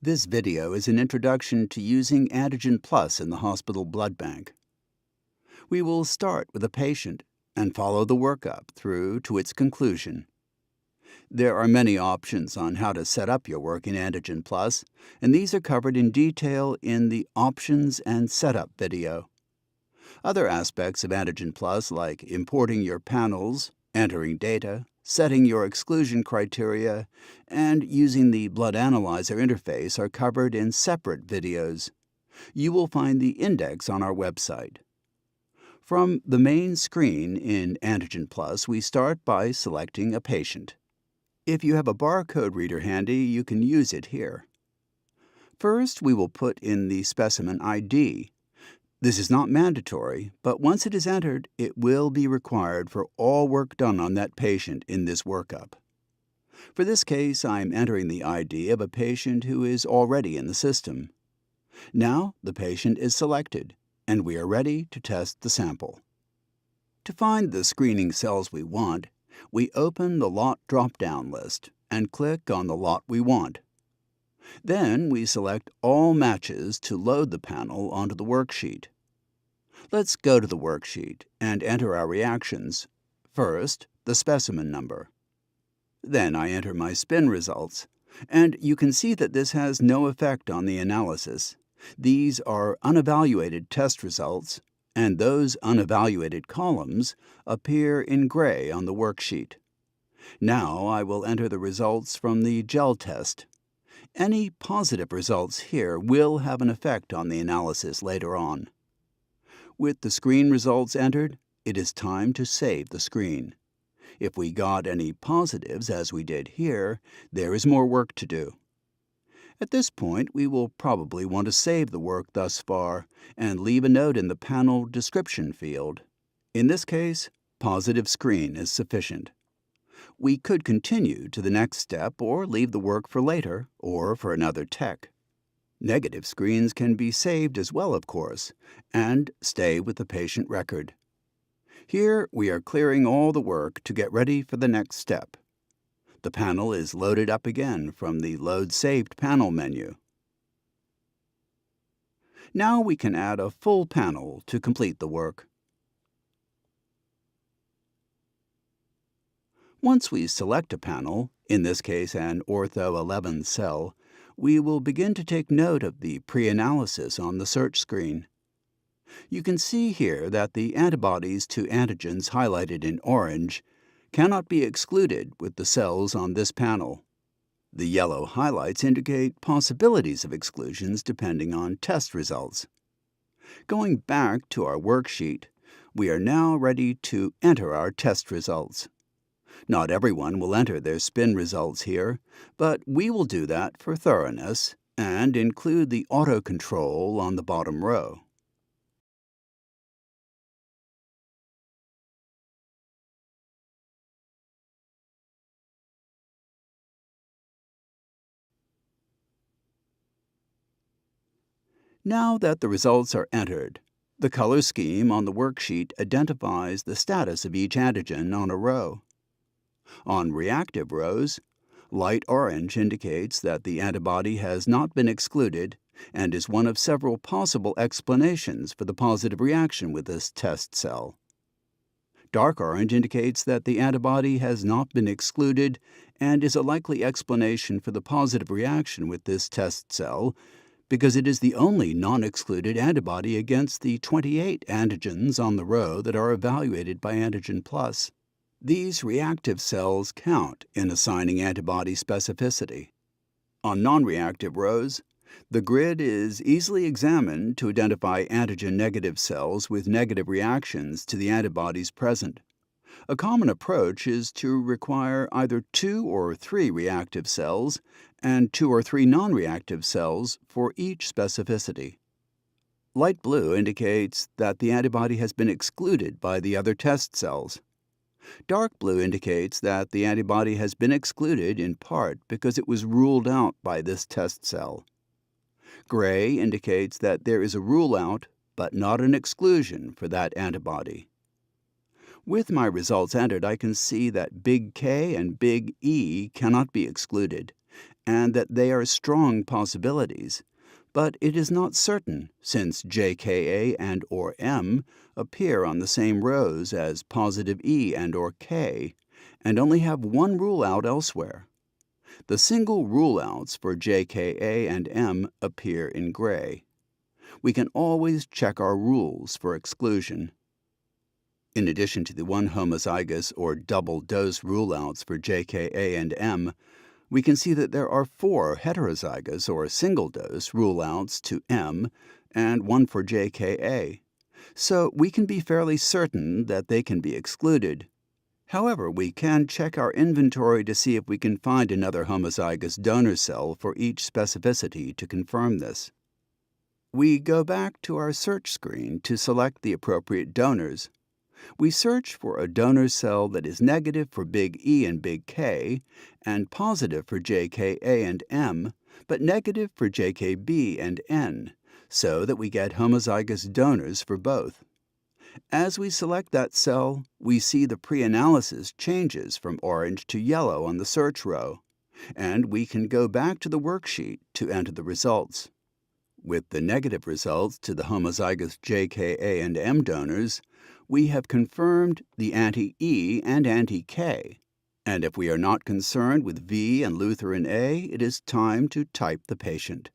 This video is an introduction to using Antigen Plus in the hospital blood bank. We will start with a patient and follow the workup through to its conclusion. There are many options on how to set up your work in Antigen Plus, and these are covered in detail in the Options and Setup video. Other aspects of Antigen Plus, like importing your panels, entering data, setting your exclusion criteria, and using the blood analyzer interface are covered in separate videos. You will find the index on our website. From the main screen in Antigen Plus, we start by selecting a patient. If you have a barcode reader handy, you can use it here. First, we will put in the specimen ID. This is not mandatory, but once it is entered, it will be required for all work done on that patient in this workup. For this case, I'm entering the ID of a patient who is already in the system. Now the patient is selected, and we are ready to test the sample. To find the screening cells we want, we open the lot drop-down list and click on the lot we want. Then we select all matches to load the panel onto the worksheet. Let's go to the worksheet and enter our reactions. First, the specimen number. Then I enter my spin results, and you can see that this has no effect on the analysis. These are unevaluated test results, and those unevaluated columns appear in gray on the worksheet. Now I will enter the results from the gel test. Any positive results here will have an effect on the analysis later on. With the screen results entered, it is time to save the screen. If we got any positives, as we did here, there is more work to do. At this point, we will probably want to save the work thus far and leave a note in the panel description field. In this case, positive screen is sufficient. We could continue to the next step or leave the work for later or for another tech. Negative screens can be saved as well, of course, and stay with the patient record. Here we are clearing all the work to get ready for the next step. The panel is loaded up again from the Load Saved Panel menu. Now we can add a full panel to complete the work. Once we select a panel, in this case an Ortho 11 cell, we will begin to take note of the pre-analysis on the search screen. You can see here that the antibodies to antigens highlighted in orange cannot be excluded with the cells on this panel. The yellow highlights indicate possibilities of exclusions depending on test results. Going back to our worksheet, we are now ready to enter our test results. Not everyone will enter their spin results here, but we will do that for thoroughness and include the auto control on the bottom row. Now that the results are entered, the color scheme on the worksheet identifies the status of each antigen on a row. On reactive rows, light orange indicates that the antibody has not been excluded and is one of several possible explanations for the positive reaction with this test cell. Dark orange indicates that the antibody has not been excluded and is a likely explanation for the positive reaction with this test cell, because it is the only non-excluded antibody against the 28 antigens on the row that are evaluated by Antigen Plus. These reactive cells count in assigning antibody specificity. On non-reactive rows, the grid is easily examined to identify antigen-negative cells with negative reactions to the antibodies present. A common approach is to require either 2 or 3 reactive cells and 2 or 3 non-reactive cells for each specificity. Light blue indicates that the antibody has been excluded by the other test cells. Dark blue indicates that the antibody has been excluded in part because it was ruled out by this test cell. Gray indicates that there is a rule out but not an exclusion for that antibody. With my results entered, I can see that big K and big E cannot be excluded, and that they are strong possibilities, but it is not certain since JKA and or M appear on the same rows as positive E and or K, and only have one rule-out elsewhere. The single rule-outs for JKA and M appear in gray. We can always check our rules for exclusion. In addition to the one homozygous or double-dose rule-outs for JKA and M, we can see that there are 4 heterozygous or single-dose rule-outs to M and 1 for JKA, so we can be fairly certain that they can be excluded. However, we can check our inventory to see if we can find another homozygous donor cell for each specificity to confirm this. We go back to our search screen to select the appropriate donors. We search for a donor cell that is negative for big E and big K, and positive for JKA and M, but negative for JKB and N, so that we get homozygous donors for both. As we select that cell, we see the pre-analysis changes from orange to yellow on the search row, and we can go back to the worksheet to enter the results. With the negative results to the homozygous JKA and M donors, we have confirmed the anti-E and anti-K, and if we are not concerned with V and Lutheran A, it is time to type the patient.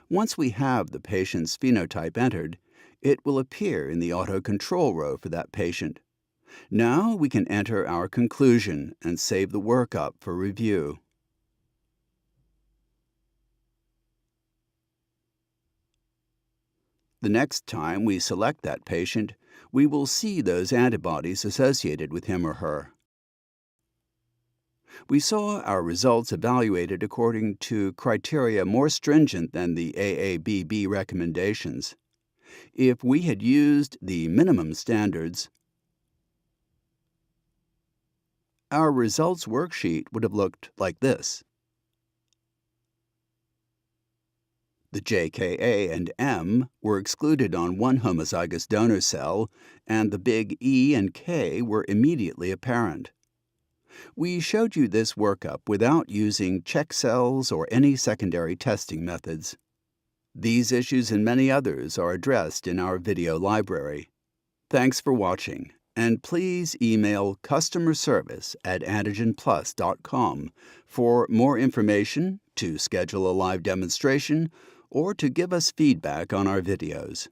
Once we have the patient's phenotype entered, it will appear in the auto control row for that patient. Now we can enter our conclusion and save the workup for review. The next time we select that patient, we will see those antibodies associated with him or her. We saw our results evaluated according to criteria more stringent than the AABB recommendations. If we had used the minimum standards, our results worksheet would have looked like this. The JKA and M were excluded on one homozygous donor cell, and the big E and K were immediately apparent. We showed you this workup without using check cells or any secondary testing methods. These issues and many others are addressed in our video library. Thanks for watching, and please email customerservice@antigenplus.com for more information, to schedule a live demonstration, or to give us feedback on our videos.